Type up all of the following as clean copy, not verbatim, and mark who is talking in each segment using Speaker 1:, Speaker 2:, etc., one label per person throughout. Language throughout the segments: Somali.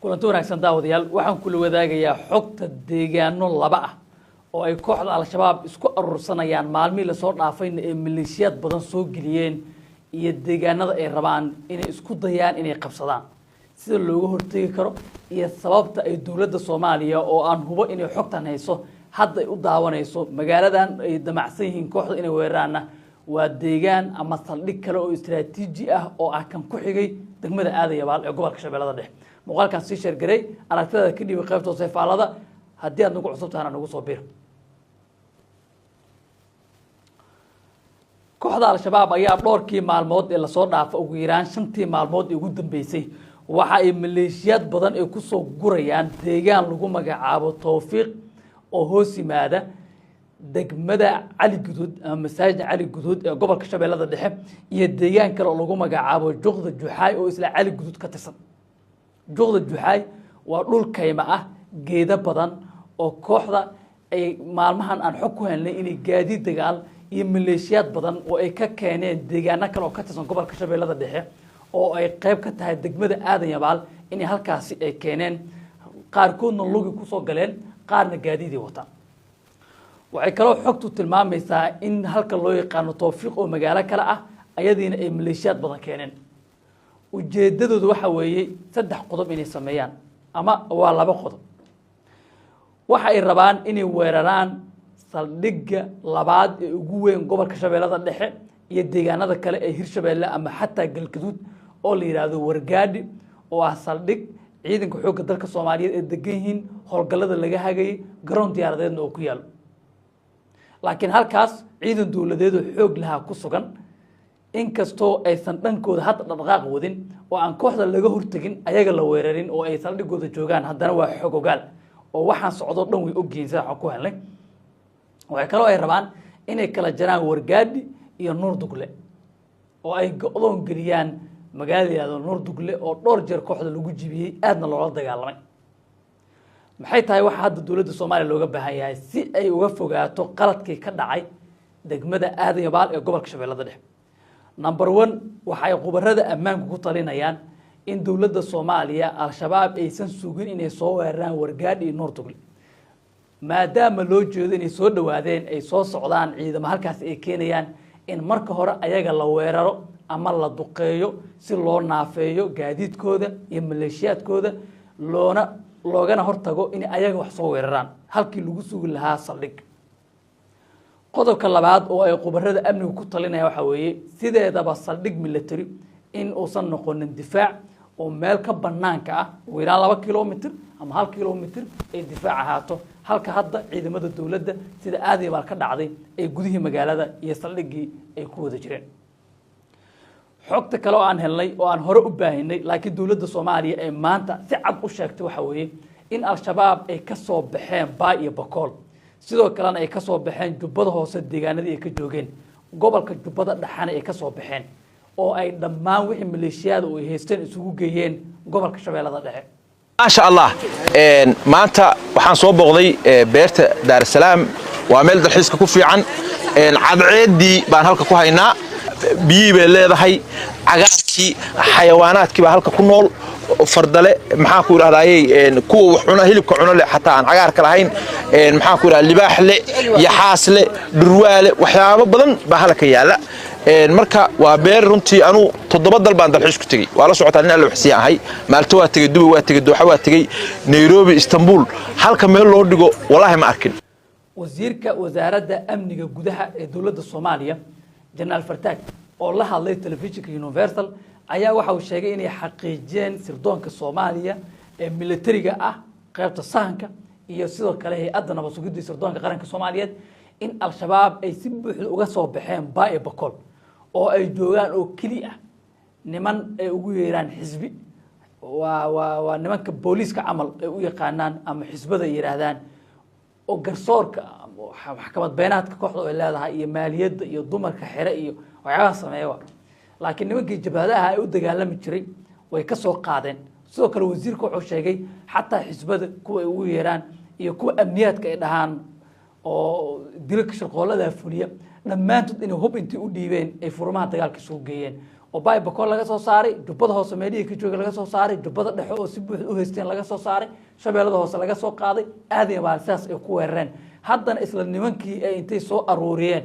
Speaker 1: kulanti wanaagsan daawadayaal waxaan kula wadaagayaa xogta deegaano laba ah oo ay kooxda al-shabaab isku urursanayaan maalmihii la soo dhaafayna ee maleeshiyad badan soo geliyeen iyo deegaanada ay rabaan inay isku dayaan inay qabsadaan sida looga hortagi karo iyo sababta ay dawladda Soomaaliya oo aan hubo inay xogtan hayso hadda ay u daawanayso magaaladan ay damacsan yihiin kooxda inay weeraraan waa deegaan ama saldhig kale oo istiraatiiji ah oo ah kan ku xigay degmada Aadayabaal ee gobolka Shabeellada Dhexe muuqaalkan si share garay aragtida ka dhibay qaybta safaalada haddii aad nagu cusubtaana nagu soo bir kooxda al-shabaab ayaa dhowrkii maalmood ee la soo dhaafay ugu yaraan 5 maalmood ugu dambeysay waxa ay maleeshiyad badan ay ku soo gurayaan deegaan lagu magacaabo Tawfiiq oo hoos yimaada degmada Cali Guduud ama masaajid Cali Guduud ee gobolka Shabeellada Dhexe iyo deegaan kale oo lagu magacaabo Juqda Juxaay oo isla Cali Guduud ka tirsan Juqda Juxaay waa dhul kayma ah geeda badan oo kooxda ay maalmahan aan xog ku helnay inay gaadiid dagaal iyo maleeshiyad badan oo ay ka keeneen deegaano kale oo ka tirsan gobolka Shabeellada Dhexe oo ay qayb ka tahay degmada Aadayabaal inay halkaasi ay keeneen qaarkoodna lugi ku soo galeen qaarna gaadiid wata waxay kale oo xogtu tilmaamaysaa in halka loo yaqaan Tawfiiq oo magaalo kale ah ayadiina ay maleeshiyad badan keeneen ujeedadoodu waxa weeye 3 qodob inay sameeyaan ama waa 2 qodob waxa ay rabaan inay weeraraan saldhigga labaad ee ugu weyn gobolka Shabeellada Dhexe iyo deegaanada kale ee Hirshabeelle ama xataa Galgaduud oo la yiraahdo Wargaadhi oo ah saldhig ciidanka xoogga dalka Soomaaliyeed ee degan yihiin howlgallada laga hagay garoon diyaaradeedna oo ku yaal laakiin halkaas ciidan dawladeed oo xoog laha ku sugan inkastoo aysan dhankooda hadda dhaqaaq wadin oo aan kooxda laga hortagin ayaga la weerarin oo ay saldhigooda joogaan haddana waa xog ogaal oo waxaan socdo dhan way ogyihiin sida xog ku helnay waxay kale oo ay rabaan inay kala jaraan Wargaadhi iyo Nuur Dugle oo ay go'doon geliyaan magaalada Nuur Dugle oo dhowr jeer kooxda lagu jibiyay aadna loola dagaalamay maxay tahay waxa hadda dawladda Soomaaliya looga baahan yahay si ay uga fogaato qaladkii ka dhacay degmada Aadayabaal ee gobolka Shabeellada Dhexe number 1 waxay qubarada ammaanku ku talinayaan in dawladda Soomaaliya al-shabaab aysan sugin inay soo weeraraan Wargaadhi iyo Nuur Dugle maadaama loo jeedo inay soo dhawaadeen ay soo socdaan ciidamo halkaas ay keenayaan in marka hore ayaga la weeraro ama la duqeeyo si loo naafeeyo gaadiidkooda iyo maleeshiyadkooda loogana hortago in ayaga wax soo weeraraan halkii lagu sugi lahaa saldhig qodobka labaad oo ay qubarada amnigu ku talinayaan waxa weeye sideedaba saldhig military in uusan noqonin difaac oo meel ka banaanka ah weeraan 2 kiiloomitir ama 1 kiiloomitir ay difaac ahaato halka hadda ciidamada dawladda sida Aadayabaal ka dhacday ay gudihii magaalada iyo saldhigii ay ku wada jireen xogta kale oo aan helnay oo aan hore u baahinay laakiin dawladda Soomaaliya ay maanta si cad u sheegtay waxa weeye in al-shabaab ay ka soo baxeen Baay iyo Bakool sidoo kalena ay ka soo baxeen Jubbada Hoose deegaanadii ay ka joogeen gobolka Jubbada Dhaxana ay ka soo baxeen oo ay dhammaan wixii maleeshiyada oo ay haysteen isugu geeyeen gobolka Shabeellada Dhexe
Speaker 2: ما شاء الله maanta waxaan soo booqday beerta Dar es Salaam waa meel dalxiiska ku fiican cadceedii baan halka ku haynaa biyi bay leedahay cagaarkii xayawaanaadkii baa halka ku nool fardale maxaa ku yiraahdaayay kuwa wax cuna hilibka cuna leh xataa aan cagaarka lahayn maxaa ku yiraahdaa libaax leh iyo xaas leh dhurwaale waxyaabo badan baa halka yaala marka waa beer runtii anu 7 dal baan dalxiis ku tagay waa la socotaa in la waxsiin ahay maalto waa tagay Dubai waa tagay Dooxa waa tagay Nairobi Istanbul halka meel loo dhigo wallahi ma arkin
Speaker 1: wasiirka wasaaradda amniga gudaha ee dawladda Soomaaliya General Fartaag oo la hadlay telefishinka Universal ayaa waxa uu sheegay inay xaqiijiyeen sirdoonka Soomaaliya ee militariga ah qaybta sahanka iyo sidoo kale hay'adda nabad sugidda sirdoonka qaranka Soomaaliyeed in al-shabaab ay si buuxda uga soo baxeen Baay iyo Bakool oo ay joogaan oo kaliya niman ay ugu yeeraan xisbi waa nimanka booliiska camal ay u yaqaanaan ama xisbada yiraahdaan oo garsoorka maxkamad beenaadka kooxda ay leedahay iyo maaliyadda iyo dumarka xire iyo waxyaabo sameeyo laakiin nimankii jabhadaha ay u dagaalami jiray way ka soo qaadeen sidoo kale wasiirku wuxuu sheegay xataa xisbada kuwa ay ugu yeeraan iyo kuwa amniyaadka ay dhahaan oo dilka shaqoolada fuliya dhammaantood inay hub intii u dhiibeen ay furmaha dagaalka soo geeyeen oo baay bakool laga soo saaray jubbada hoose meelihii ka jooga laga soo saaray jubbada dhexe oo si buuxda u haysteen laga soo saaray shabeellada hoose laga soo qaaday aadan yabaal sidaas ay ku weerareen haddana isla nimankii ay intay soo aruuriyeen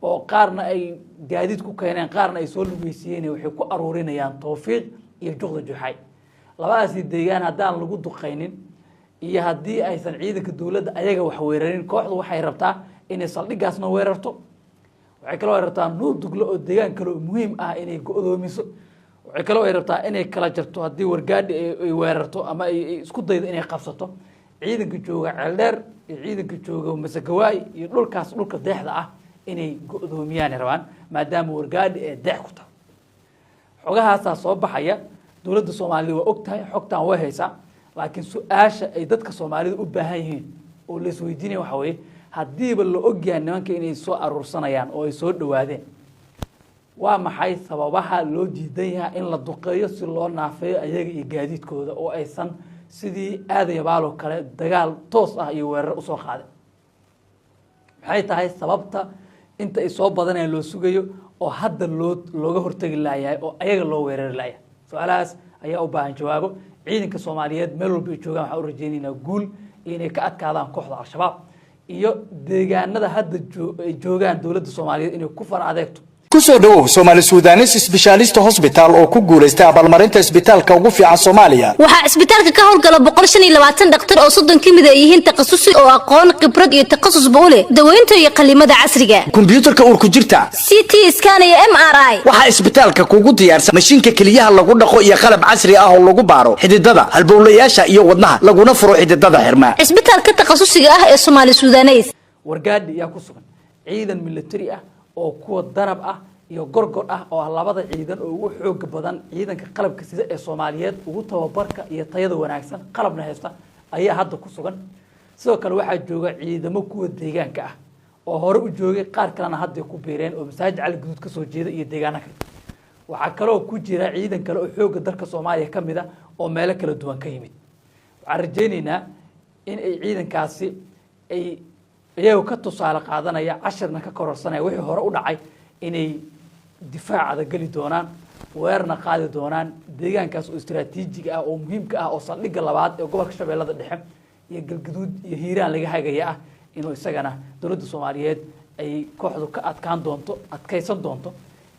Speaker 1: oo qaarna ay gaadiid ku keeneen qaarna ay soo lugeysiiyeen waxay ku aruurinayaan Tawfiiq iyo Juqda Juxay labadaasi deegaan haddaan lagu duqeynin iyo haddii aysan ciidanka dawladda ayaga wax weerarin kooxdu waxay rabtaa inay saldhigaasna weerarto waxay kaloo rabtaa Nuurduglo oo deegaan kale oo muhiim ah inay go'doomiso waxay kaloo rabtaa inay kala jarto haddii wargaadhi ay weerarto ama ay isku daydo inay qabsato ciidanka jooga Ceeldheer iyo ciidanka jooga Masagawaay iyo dhulka deexda ah inay go'doomiyaan rabaan maadaama wargaadhi ee deex ku tahay xogahaasa soo baxaya dawladda Soomaaliya waa ogtahay xogtan way haysaa laakiin su'aasha ay dadka Soomaalida u baahan yihiin oo la isweydiinay waxa weeye haddiiba la ogyahay nimanka inay soo aruursanayaan oo ay soo dhawaadeen waa maxay sababaha loo diidan yahay in la duqeeyo si loo naafeeyo ayaga iyo gaadiidkooda oo aysan sidii aadan yabaal kale dagaal toos ah iyo weerar u soo qaadeen maxay tahay sababta inta ay soo badanayaan loo sugayo oo hadda looga hortagi laayahay oo ayaga loo weerari laayahay su'aalahaas ayaa u baahan jawaabo ciidanka Soomaaliyeed meel walba ay joogaan waxaan u rajaynaynaa guul inay ka adkaadaan kooxda al-shabaab iyo deegaanada hadda ay joogaan dawladda Soomaaliyeed inay ku far adeegto
Speaker 3: kusoo dhawow Somali Sudanese Specialist Hospital oo ku guuleystay abaalmarinta isbitaalka ugu fiican Soomaaliya
Speaker 4: waxa isbitaalka ka howlgala 125 dhakhtar oo 30 kamid ah yihiin takhasusi oo aqoon khibrad iyo takhasus u leh daweynta iyo qalliimada casriga
Speaker 3: kombiyuutarka ur ku jirta
Speaker 4: CT scan iyo MRI
Speaker 3: waxa isbitaalka kugu diyaarsan mashiinka kaliyaha lagu dhaqo iyo qalab casri ah oo lagu baaro xididada halbowlayaasha iyo wadnaha laguna furo xididada xirma
Speaker 4: isbitaalka takhasusiga ah ee Somali Sudanese
Speaker 1: wargaadhi yaa ku sugan ciidan military ah oo kuwa darab ah iyo gorgor ah oo labada ciidan oo ugu xoog badan ciidanka qalabka sida ee Soomaaliyeed ugu tababarka iyo tayada wanaagsan qalabna haysta ayaa hadda ku sugan sidoo kale waxa jooga ciidamo kuwa deegaanka ah oo hore u joogay qaar kalena hadda ku beereen oo masaajid cali guud ka soo jeeda iyo deegaanka kale waxa kale oo ku jira ciidan kale oo xoog dalka Soomaaliya kamid ah oo meelo kala duwan ka yimid waxaan rajaynaynaa in ay ciidankaasi ay iyagu ka tusaale qaadanaya casharna ka kororsanaya wixii hore u dhacay inay difaacada gali doonaan weerarna qaadi doonaan deegaankaas oo istiraatiijiga ah oo muhiimka ah oo saldhigga labaad ee gobolka Shabeellada Dhexe iyo Galgaduud iyo Hiiraan laga hagaya ah inuu isagana dawladda Soomaaliyeed ay kooxdu ka adkaysan doonto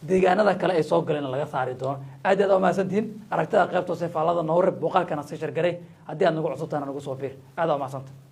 Speaker 1: deegaanada kale ay soo galeen laga saari doono aad u mahadsantiin aragtida qaybta sefaalada noorib boqolkana si shargaray haddii aad nagu cusubtaan nagu soo biir aad u mahadsantiin